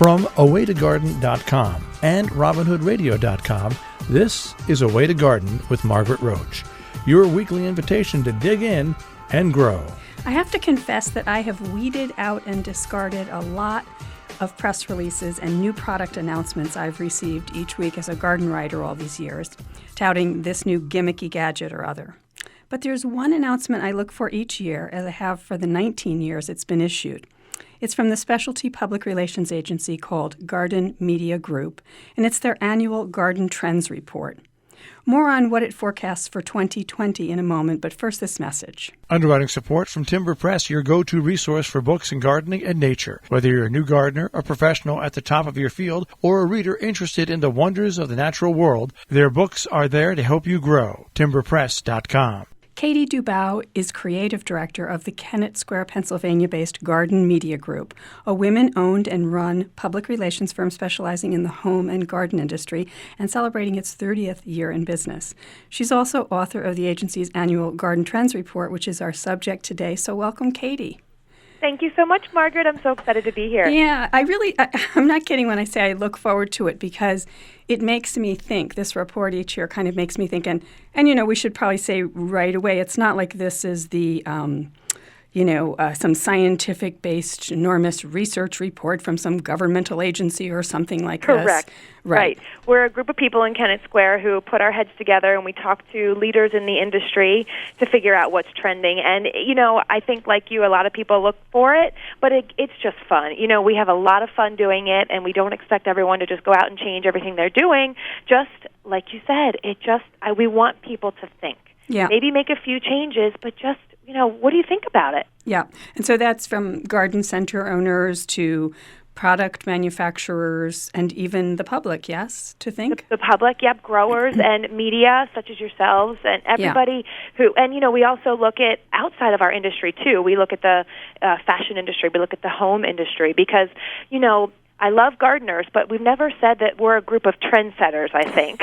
From awaytogarden.com and robinhoodradio.com, this is A Way to Garden with Margaret Roach, your weekly invitation to dig in and grow. I have to confess that I have weeded out and discarded a lot of press releases and new product announcements I've received each week as a garden writer all these years, touting this new gimmicky gadget or other. But there's one announcement I look for each year, as I have for the 19 years it's been issued. It's from the specialty public relations agency called Garden Media Group, and it's their annual Garden Trends Report. More on what it forecasts for 2020 in a moment, but first this message. Underwriting support from Timber Press, your go-to resource for books in gardening and nature. Whether you're a new gardener, a professional at the top of your field, or a reader interested in the wonders of the natural world, their books are there to help you grow. timberpress.com. Katie Dubow is creative director of the Kennett Square, Pennsylvania-based Garden Media Group, a women-owned and run public relations firm specializing in the home and garden industry and celebrating its 30th year in business. She's also author of the agency's annual Garden Trends Report, which is our subject today. So welcome, Katie. Thank you so much, Margaret. I'm so excited to be here. Yeah, I'm not kidding when I say I look forward to it because it makes me think. This report each year kind of makes me think. And we should probably say right away, it's not like this is the, some scientific-based enormous research report from some governmental agency or something like this. Correct. Right. We're a group of people in Kennett Square who put our heads together and we talk to leaders in the industry to figure out what's trending. And, I think like you, a lot of people look for it, but it's just fun. We have a lot of fun doing it, and we don't expect everyone to just go out and change everything they're doing. Just like you said, we want people to think. Yeah. Maybe make a few changes, but just, what do you think about it? Yeah. And so that's from garden center owners to product manufacturers and even the public, yes, to think? The public, yep, growers and media such as yourselves and everybody who, and we also look at outside of our industry too. We look at the fashion industry, we look at the home industry because, I love gardeners, but we've never said that we're a group of trendsetters, I think.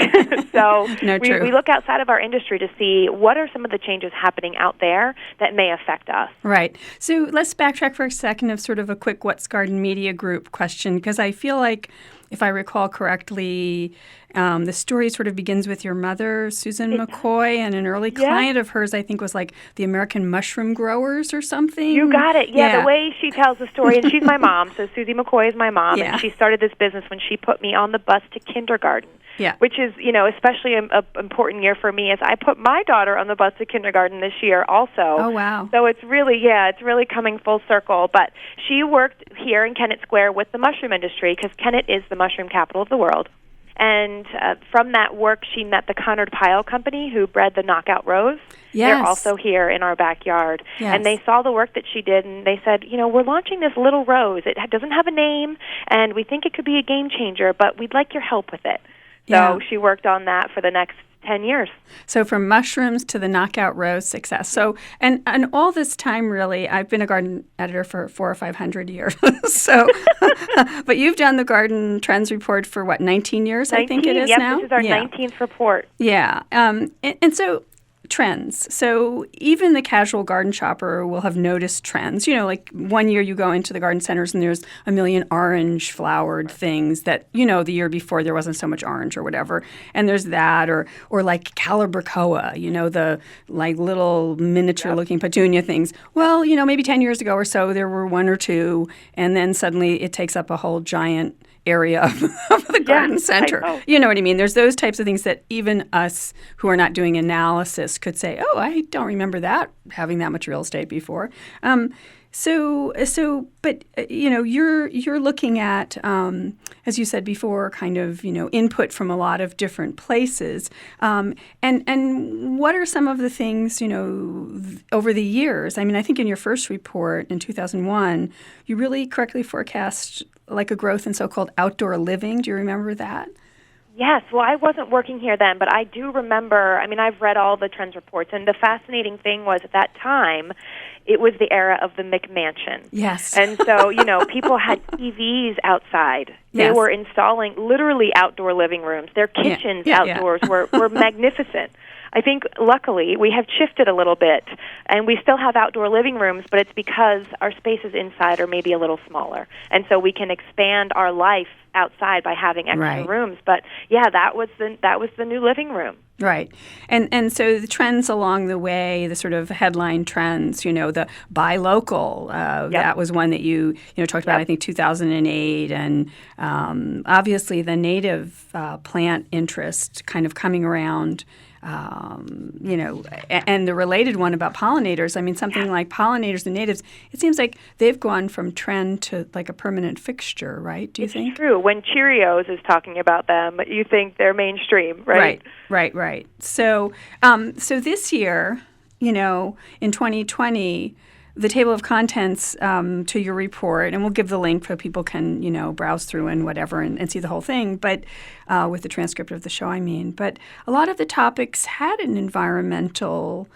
So we look outside of our industry to see what are some of the changes happening out there that may affect us. Right. So let's backtrack for a second of sort of a quick What's Garden Media Group question, because I feel like, if I recall correctly, the story sort of begins with your mother, Susan McCoy, and an early client of hers, I think, was like the American mushroom growers or something. You got it. Yeah, the way she tells the story, and she's my mom, so Susie McCoy is my mom, and she started this business when she put me on the bus to kindergarten. Yeah. Which is, especially an important year for me as I put my daughter on the bus to kindergarten this year also. Oh, wow. So it's really coming full circle. But she worked here in Kennett Square with the mushroom industry because Kennett is the mushroom capital of the world. And from that work, she met the Conard Pyle Company, who bred the knockout rose. Yes. They're also here in our backyard. Yes. And they saw the work that she did, and they said, we're launching this little rose. It doesn't have a name, and we think it could be a game changer, but we'd like your help with it. So she worked on that for the next 10 years. So from mushrooms to the knockout rose success. So, and all this time, really, I've been a garden editor for 400 or 500 years. So, but you've done the Garden Trends Report for, 19 years, I think it is now? This is our 19th report. Yeah. And so trends. So even the casual garden shopper will have noticed trends. Like one year you go into the garden centers and there's a million orange flowered things that, the year before there wasn't so much orange or whatever. And there's that, or like calibrachoa, the like little miniature looking petunia things. Well, maybe 10 years ago or so there were one or two, and then suddenly it takes up a whole giant area of the garden center. You know what I mean? There's those types of things that even us who are not doing analysis could say, oh, I don't remember that having that much real estate before. But you're looking at, as you said before, kind of, input from a lot of different places. And what are some of the things, over the years? I mean, I think in your first report in 2001, you really correctly forecast like a growth in so-called outdoor living. Do you remember that? Yes. Well, I wasn't working here then, but I do remember, I've read all the trends reports, and the fascinating thing was at that time, it was the era of the McMansion. Yes. And so, people had TVs outside. They Yes. were installing literally outdoor living rooms. Their kitchens outdoors were magnificent. I think luckily we have shifted a little bit, and we still have outdoor living rooms, but it's because our spaces inside are maybe a little smaller, and so we can expand our life outside by having extra rooms. But yeah, that was the new living room. Right. And so the trends along the way, the sort of headline trends, the buy local, that was one that you talked about, I think, 2008. And obviously the native plant interest kind of coming around, and the related one about pollinators. I mean, something like pollinators and natives, it seems like they've gone from trend to like a permanent fixture, right? Do you think? It's true. When Cheerios is talking about them, you think they're mainstream, right? Right. So this year, in 2020, the table of contents to your report, and we'll give the link so people can, browse through and whatever and see the whole thing, but with the transcript of the show, I mean. But a lot of the topics had an environmental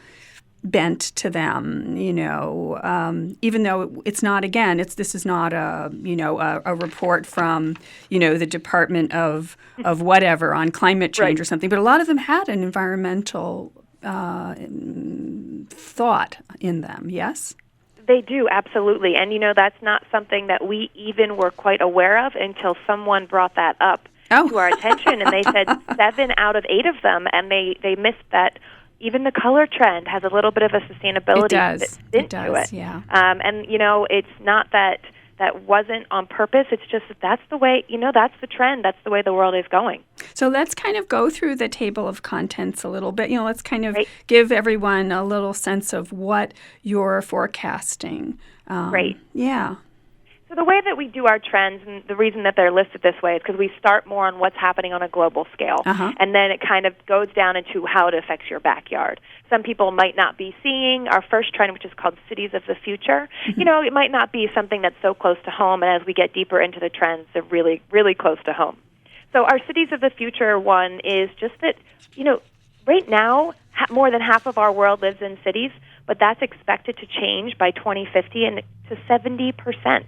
bent to them, even though it's not, again, this is not a report from, the Department of whatever on climate change or something, but a lot of them had an environmental thought in them, yes? They do, absolutely. And, that's not something that we even were quite aware of until someone brought that up to our attention. And they said 7 out of 8 of them, and they missed that even the color trend has a little bit of a sustainability bent to it. Yeah. And, it's not that wasn't on purpose. It's just that's the way, that's the trend. That's the way the world is going. So let's kind of go through the table of contents a little bit. Let's kind of give everyone a little sense of what you're forecasting. Great. Yeah. So the way that we do our trends, and the reason that they're listed this way is because we start more on what's happening on a global scale, and then it kind of goes down into how it affects your backyard. Some people might not be seeing our first trend, which is called Cities of the Future. It might not be something that's so close to home, and as we get deeper into the trends, they're really, really close to home. So our Cities of the Future one is just that, right now, more than half of our world lives in cities, but that's expected to change by 2050 and to 70%.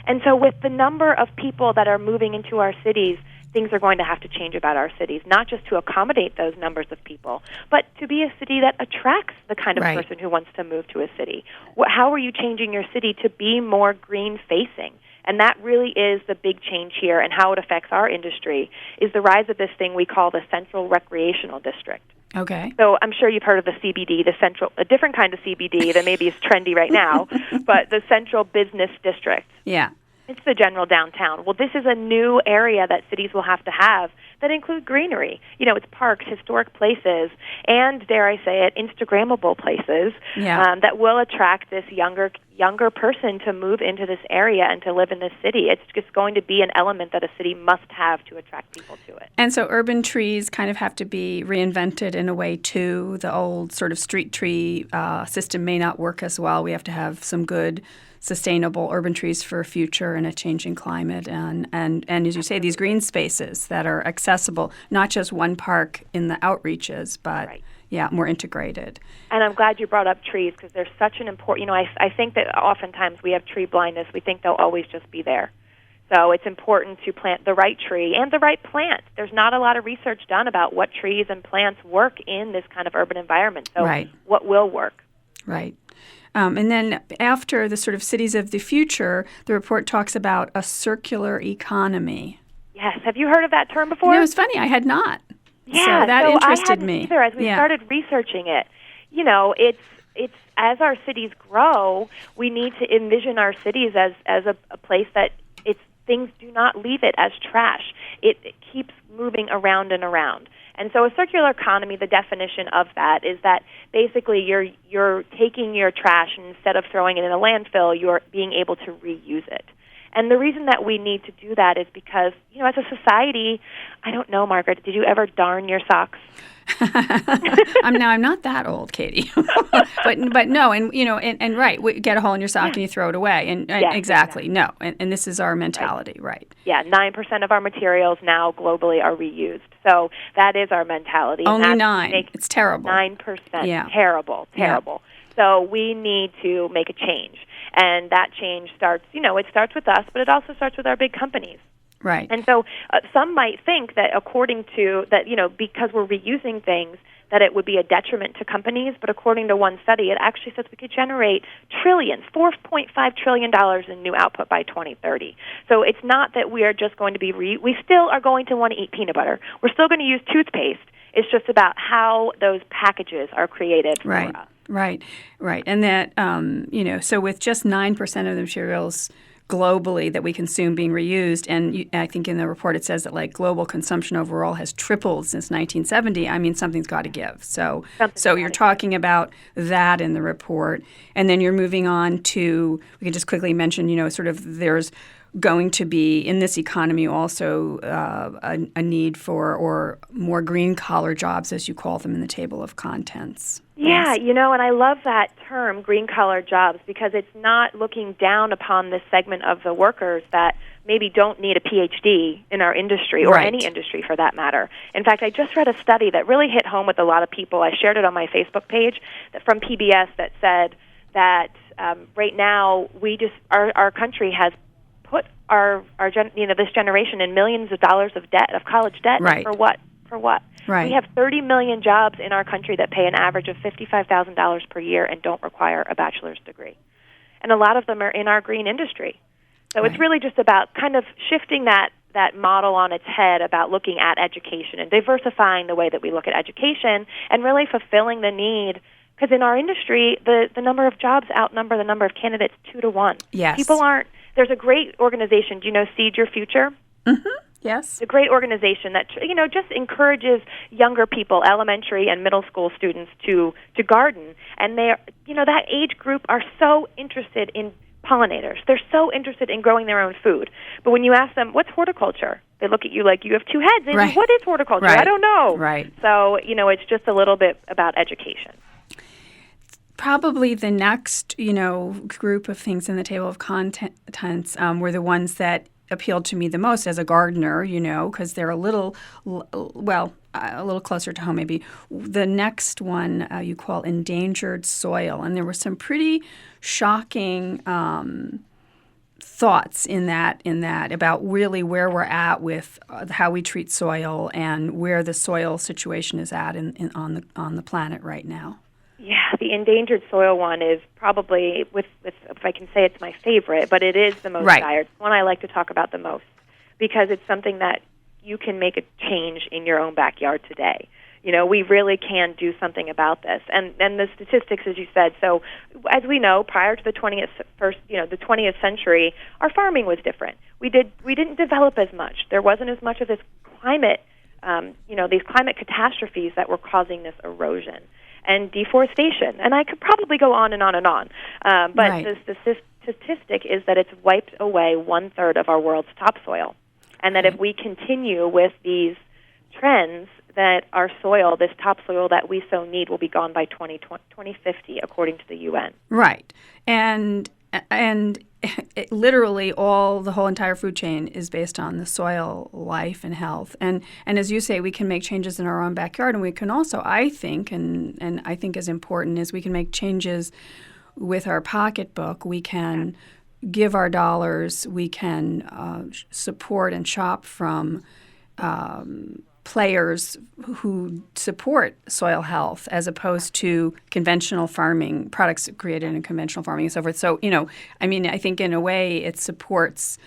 And so with the number of people that are moving into our cities, things are going to have to change about our cities, not just to accommodate those numbers of people, but to be a city that attracts the kind of person who wants to move to a city. How are you changing your city to be more green-facing? And that really is the big change here, and how it affects our industry is the rise of this thing we call the Central Recreational District. Okay. So I'm sure you've heard of the CBD, a different kind of CBD that maybe is trendy right now, but the Central Business District. Yeah. It's the general downtown. Well, this is a new area that cities will have to have that include greenery. It's parks, historic places, and, dare I say it, Instagrammable places that will attract this younger person to move into this area and to live in this city. It's just going to be an element that a city must have to attract people to it. And so urban trees kind of have to be reinvented in a way, too. The old sort of street tree system may not work as well. We have to have some good sustainable urban trees for a future in a changing climate, and as you say, these green spaces that are accessible, not just one park in the outreaches, but more integrated. And I'm glad you brought up trees because they're such an important, I think that oftentimes we have tree blindness. We think they'll always just be there. So it's important to plant the right tree and the right plant. There's not a lot of research done about what trees and plants work in this kind of urban environment. So what will work? Right. And then after the sort of Cities of the Future, the report talks about a circular economy. Yes. Have you heard of that term before? It was funny. I had not. Yeah. So that interested I hadn't me. Either. As we started researching it, it's as our cities grow, we need to envision our cities as a place that things do not leave it as trash. It keeps moving around and around. And so a circular economy, the definition of that is that basically you're taking your trash and instead of throwing it in a landfill, you're being able to reuse it. And the reason that we need to do that is because, as a society, I don't know, Margaret, did you ever darn your socks? I'm not that old, Katie, but no, and right, get a hole in your sock and you throw it away, and exactly. No, and this is our mentality, right? Yeah, 9% of our materials now globally are reused, so that is our mentality. Only 9. It's terrible. 9%. Yeah. Terrible. Yeah. So we need to make a change, and that change starts. It starts with us, but it also starts with our big companies. Right. And so some might think that according to that, because we're reusing things, that it would be a detriment to companies, but according to one study, it actually says we could generate trillions, $4.5 trillion in new output by 2030. So it's not that we are just going to be, we still are going to want to eat peanut butter. We're still going to use toothpaste. It's just about how those packages are created for us. Right. And that, so with just 9% of the materials globally that we consume being reused, and I think in the report it says that like global consumption overall has tripled since 1970. I mean, something's got to give. So you're talking about that in the report, and then you're moving on to, we can just quickly mention, sort of there's going to be in this economy also a need for or more green collar jobs, as you call them in the table of contents. Yeah, and I love that term, green collar jobs, because it's not looking down upon this segment of the workers that maybe don't need a PhD in our industry or any industry for that matter. In fact, I just read a study that really hit home with a lot of people. I shared it on my Facebook page from PBS that said that right now our country has put this generation in millions of dollars of debt, of college debt. Right. For what? Right. We have 30 million jobs in our country that pay an average of $55,000 per year and don't require a bachelor's degree. And a lot of them are in our green industry. So It's really just about kind of shifting that model on its head about looking at education and diversifying the way that we look at education and really fulfilling the need. Because in our industry, the number of jobs outnumber the number of candidates 2 to 1. Yes. People aren't. There's a great organization. Do you know Seed Your Future? Mm-hmm. Yes. It's a great organization that just encourages younger people, elementary and middle school students, to garden. And they, that age group are so interested in pollinators. They're so interested in growing their own food. But when you ask them, what's horticulture? They look at you like you have two heads. They say, what is horticulture? Right. I don't know. Right. So, it's just a little bit about education. Probably the next, group of things in the table of contents were the ones that appealed to me the most as a gardener, because they're a little closer to home maybe. The next one you call endangered soil, and there were some pretty shocking thoughts in that about really where we're at with how we treat soil and where the soil situation is at on the planet right now. Yeah, the endangered soil one is probably, if I can say it's my favorite, but it is the most dire. It's one I like to talk about the most because it's something that you can make a change in your own backyard today. We really can do something about this. And the statistics, as you said, so as we know, prior to the 20th century, our farming was different. We didn't develop as much. There wasn't as much of this climate, these climate catastrophes that were causing this erosion and deforestation. And I could probably go on and on and on. But the statistic is that it's wiped away 1/3 of our world's topsoil. And that if we continue with these trends, that our soil, this topsoil that we so need, will be gone by 2050, according to the UN. Right. And literally the whole entire food chain is based on the soil life and health. And as you say, we can make changes in our own backyard, and we can also, I think, and I think as important is we can make changes with our pocketbook. We can give our dollars. We can support and shop from players who support soil health as opposed to conventional farming, products created in conventional farming and so forth. So, I think in a way it supports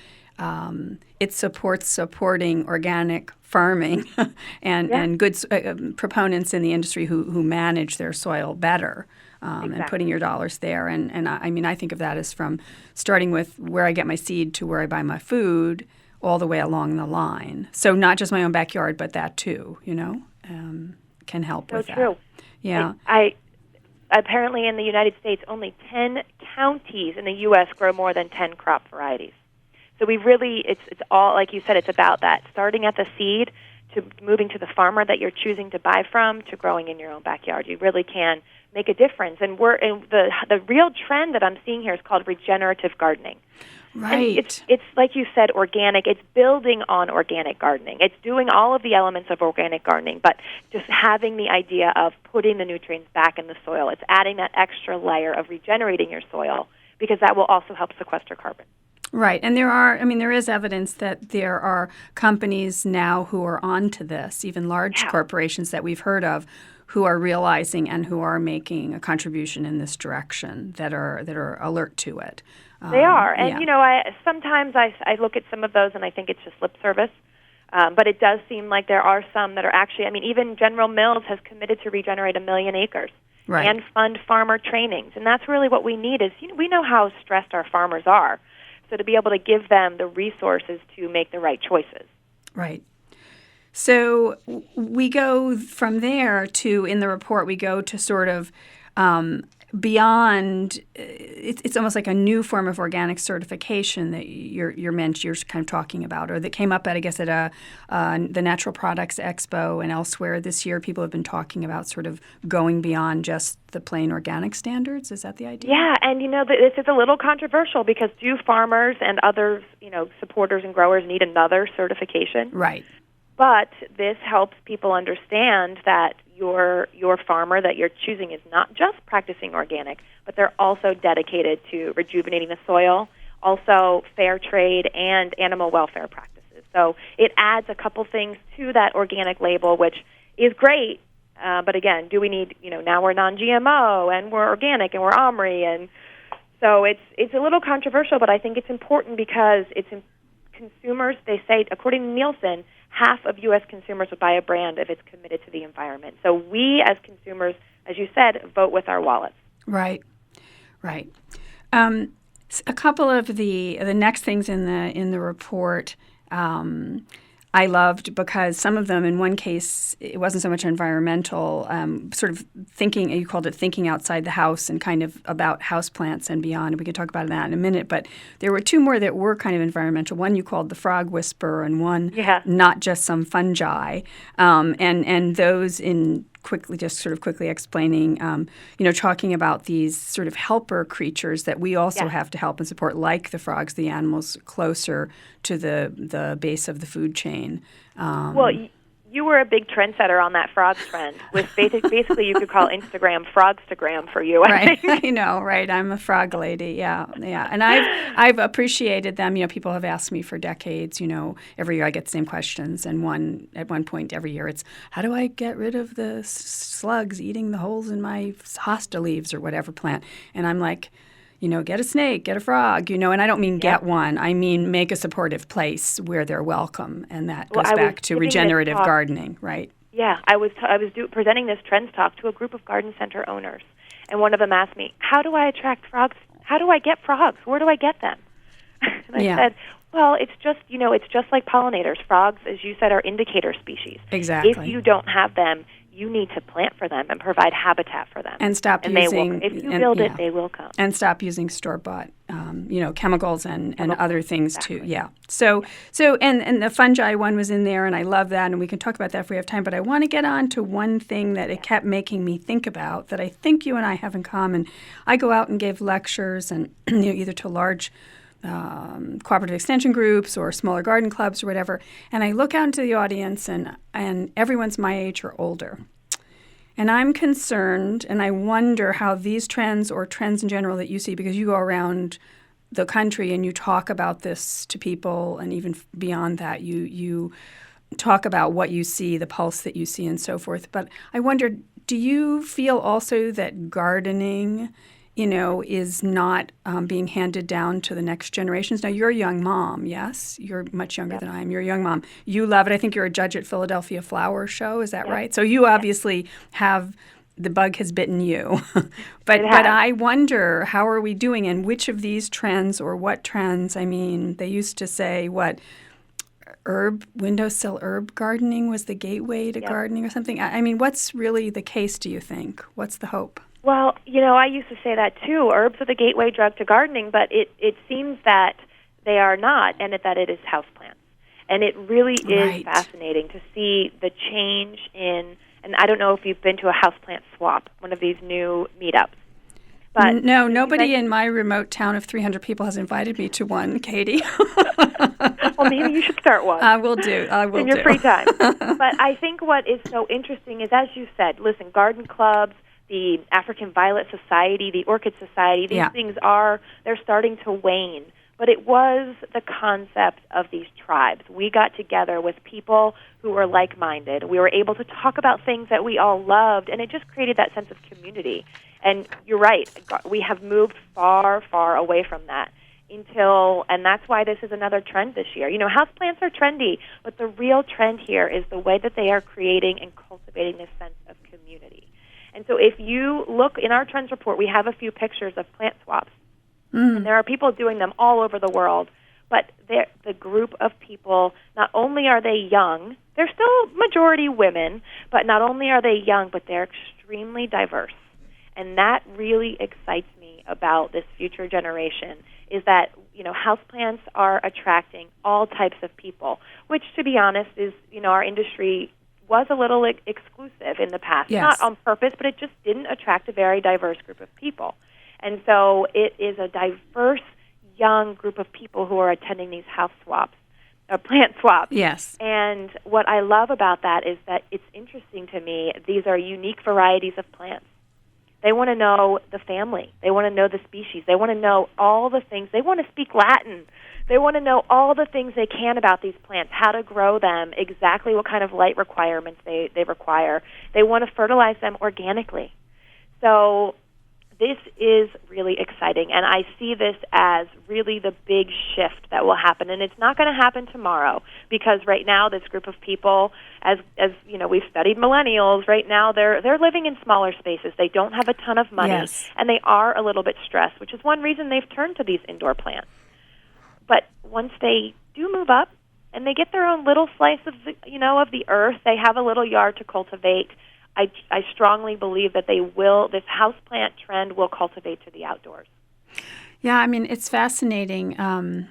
supporting organic farming and good proponents in the industry who manage their soil better. And putting your dollars there. And I think of that as from starting with where I get my seed to where I buy my food, all the way along the line. So not just my own backyard, but that too, can help with that. So true. Yeah. Apparently in the United States, only 10 counties in the U.S. grow more than 10 crop varieties. So we really, it's all, like you said, it's about that. Starting at the seed to moving to the farmer that you're choosing to buy from to growing in your own backyard. You really can make a difference. And the real trend that I'm seeing here is called regenerative gardening. Right. And it's like you said, organic. It's building on organic gardening. It's doing all of the elements of organic gardening, but just having the idea of putting the nutrients back in the soil. It's adding that extra layer of regenerating your soil because that will also help sequester carbon. Right. And there is evidence that there are companies now who are onto this, even large corporations that we've heard of, who are realizing and who are making a contribution in this direction that are alert to it. They are, and sometimes I look at some of those and I think it's just lip service, but it does seem like there are some that are actually. I mean, even General Mills has committed to regenerate 1 million acres and fund farmer trainings, and that's really what we need. Is we know how stressed our farmers are, so to be able to give them the resources to make the right choices. Right. So we go from there to, in the report, we go to sort of beyond. It's almost like a new form of organic certification that you're kind of talking about, or that came up at, I guess, at the Natural Products Expo and elsewhere this year. People have been talking about sort of going beyond just the plain organic standards. Is that the idea? Yeah, and this is a little controversial because do farmers and other supporters and growers need another certification? Right. But this helps people understand that your farmer that you're choosing is not just practicing organic, but they're also dedicated to rejuvenating the soil, also fair trade and animal welfare practices. So it adds a couple things to that organic label, which is great. But again, do we need, now we're non-GMO and we're organic and we're OMRI, and so it's a little controversial, but I think it's important because it's consumers. They say, according to Nielsen, half of U.S. consumers would buy a brand if it's committed to the environment. So we, as consumers, as you said, vote with our wallets. Right. A couple of the next things in the report I loved, because some of them, in one case, it wasn't so much environmental, sort of thinking, you called it thinking outside the house and kind of about houseplants and beyond. We can talk about that in a minute, but there were two more that were kind of environmental. One you called the frog whisperer, and one not just some fungi. And those in quickly explaining, talking about these sort of helper creatures that we also have to help and support, like the frogs, the animals closer to the base of the food chain. Well, you were a big trendsetter on that frog trend. With basically, you could call Instagram Frogstagram for you. I think. I know, right? I'm a frog lady. Yeah. And I've appreciated them. People have asked me for decades. Every year I get the same questions, and at one point every year it's, how do I get rid of the slugs eating the holes in my hosta leaves or whatever plant? And I'm like, get a snake, get a frog, and I don't mean get one. I mean make a supportive place where they're welcome, and that goes back to regenerative gardening, right? Yeah, I was presenting this trends talk to a group of garden center owners, and one of them asked me, how do I attract frogs? How do I get frogs? Where do I get them? And I said, well, it's just like pollinators. Frogs, as you said, are indicator species. Exactly. If you don't have them, you need to plant for them and provide habitat for them. And stop using... If you build it, they will come. And stop using store-bought, chemicals and other things too. Yeah. So and the fungi one was in there, and I love that, and we can talk about that if we have time. But I want to get on to one thing that it kept making me think about that I think you and I have in common. I go out and give lectures, and either to large cooperative extension groups or smaller garden clubs or whatever, and I look out into the audience, and everyone's my age or older. And I'm concerned, and I wonder how these trends, or trends in general that you see, because you go around the country and you talk about this to people, and even beyond that, you talk about what you see, the pulse that you see, and so forth. But I wonder, do you feel also that gardening is not being handed down to the next generations? Now, you're a young mom, yes? You're much younger than I am. You're a young mom. You love it. I think you're a judge at Philadelphia Flower Show. Is that right? So you obviously have, the bug has bitten you. But I wonder, how are we doing, and which of these trends, or what trends? I mean, they used to say, windowsill herb gardening was the gateway to gardening or something. I mean, what's really the case, do you think? What's the hope? Well, I used to say that too. Herbs are the gateway drug to gardening, but it seems that they are not, and that it is houseplants. And it really is fascinating to see the change in, and I don't know if you've been to a houseplant swap, one of these new meetups. But no, nobody in my remote town of 300 people has invited me to one, Katie. Well, maybe you should start one. I will do. In your free time. But I think what is so interesting is, as you said, listen, garden clubs, the African Violet Society, the Orchid Society, these things they're starting to wane. but it was the concept of these tribes. We got together with people who were like-minded. We were able to talk about things that we all loved, and it just created that sense of community. And you're right, we have moved far, far away from that and that's why this is another trend this year. Houseplants are trendy, but the real trend here is the way that they are creating and cultivating this sense of community. And so if you look in our trends report, we have a few pictures of plant swaps. And there are people doing them all over the world. But the group of people, not only are they young, they're still majority women, but not only are they young, but they're extremely diverse. And that really excites me about this future generation, is that, houseplants are attracting all types of people, which, to be honest, is, our industry was a little exclusive in the past. Yes. Not on purpose, but it just didn't attract a very diverse group of people. And so it is a diverse, young group of people who are attending these plant swaps. Yes. And what I love about that is that it's interesting to me. These are unique varieties of plants. They want to know the family. They want to know the species. They want to know all the things. They want to speak Latin. They want to know all the things they can about these plants, how to grow them, exactly what kind of light requirements they require. They want to fertilize them organically. So this is really exciting, and I see this as really the big shift that will happen. And it's not going to happen tomorrow, because right now this group of people, as we've studied millennials, right now they're living in smaller spaces. They don't have a ton of money, Yes. and they are a little bit stressed, which is one reason they've turned to these indoor plants. But once they do move up and they get their own little slice of the earth, they have a little yard to cultivate. I strongly believe that this houseplant trend will cultivate to the outdoors. Yeah, I mean, it's fascinating. On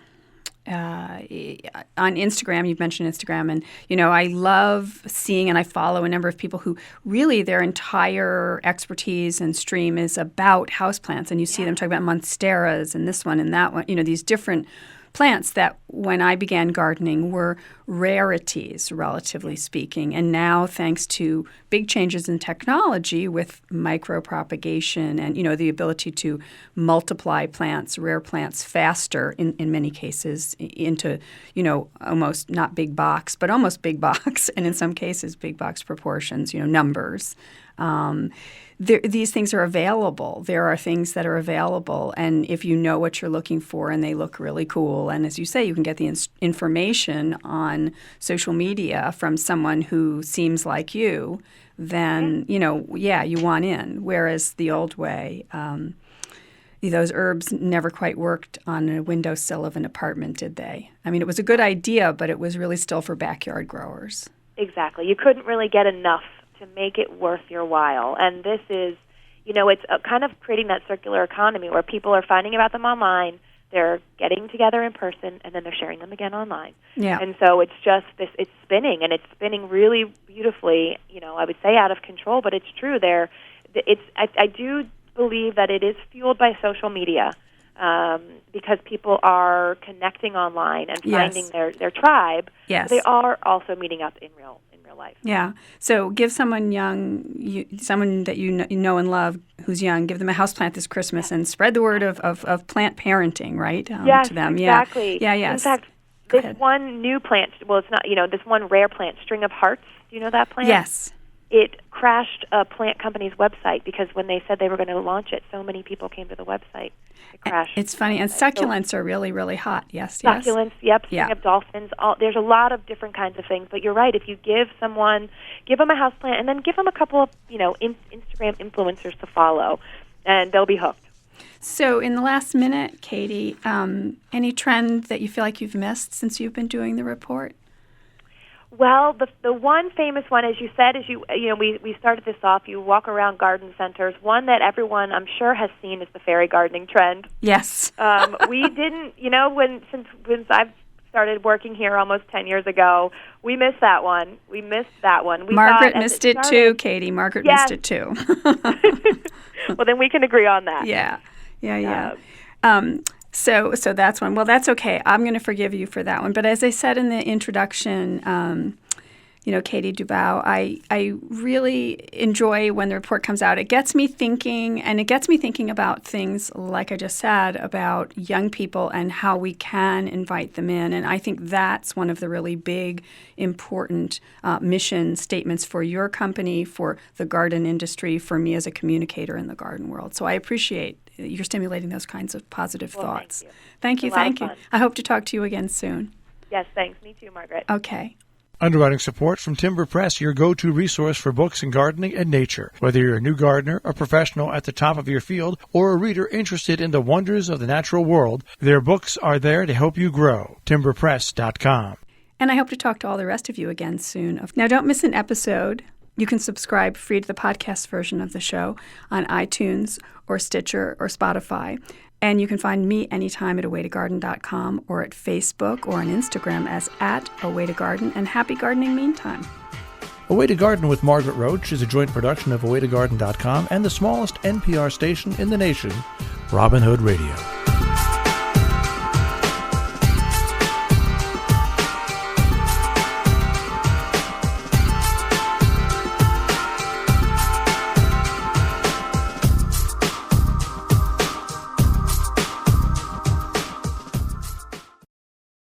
Instagram, you've mentioned Instagram, and, I love seeing, and I follow a number of people who really their entire expertise and stream is about houseplants, and you see them talk about monsteras and this one and that one, these different plants that when I began gardening were rarities, relatively speaking. And now, thanks to big changes in technology with micropropagation and, the ability to multiply plants, rare plants faster in many cases into, almost not big box, but almost big box, and in some cases big box proportions, numbers. These things are available. There are things that are available, and if you know what you're looking for and they look really cool, and as you say, you can get the information on social media from someone who seems like you, then, you want in. Whereas the old way, those herbs never quite worked on a windowsill of an apartment, did they? I mean, it was a good idea, but it was really still for backyard growers. Exactly. You couldn't really get enough to make it worth your while. And this is, it's kind of creating that circular economy where people are finding about them online, they're getting together in person, and then they're sharing them again online. Yeah. And so it's just this, it's spinning, and it's spinning really beautifully, I would say out of control, but it's true. I do believe that it is fueled by social media, because people are connecting online and finding their tribe. Yes. They are also meeting up in real life. Yeah. So give someone young, someone that you know and love who's young, give them a houseplant this Christmas and spread the word of plant parenting, right? Yes, to them. exactly. Yeah, yes. In fact, this one new plant, well, it's not, this one rare plant, String of Hearts, do you know that plant? Yes. It crashed a plant company's website because when they said they were going to launch it, so many people came to the website. It crashed. It's funny. And succulents are really, really hot. Yes, succulents, yep. String of dolphins. There's a lot of different kinds of things. But you're right. If you give them a houseplant, and then give them a couple of, Instagram influencers to follow, and they'll be hooked. So in the last minute, Katie, any trend that you feel like you've missed since you've been doing the report? Well, the one famous one, as you said, we started this off. You walk around garden centers. One that everyone, I'm sure, has seen is the fairy gardening trend. Yes. We didn't, since I've started working here almost 10 years ago, we missed that one. Margaret missed it too, Katie. Margaret missed it too. Well, then we can agree on that. Yeah. So that's one. Well, that's okay. I'm going to forgive you for that one. But as I said in the introduction, Katie Dubow, I really enjoy when the report comes out. It gets me thinking, and it gets me thinking about things like I just said about young people and how we can invite them in. And I think that's one of the really big, important mission statements for your company, for the garden industry, for me as a communicator in the garden world. So I appreciate you're stimulating those kinds of positive thoughts. Thank you. Thank you. I hope to talk to you again soon. Yes, thanks. Me too, Margaret. Okay. Underwriting support from Timber Press, your go-to resource for books in gardening and nature. Whether you're a new gardener, a professional at the top of your field, or a reader interested in the wonders of the natural world, their books are there to help you grow. timberpress.com. And I hope to talk to all the rest of you again soon. Now, don't miss an episode. You can subscribe free to the podcast version of the show on iTunes or Stitcher or Spotify. And you can find me anytime at awaytogarden.com or at Facebook or on Instagram as @awaytogarden. And happy gardening meantime. Away to Garden with Margaret Roach is a joint production of awaytogarden.com and the smallest NPR station in the nation, Robin Hood Radio.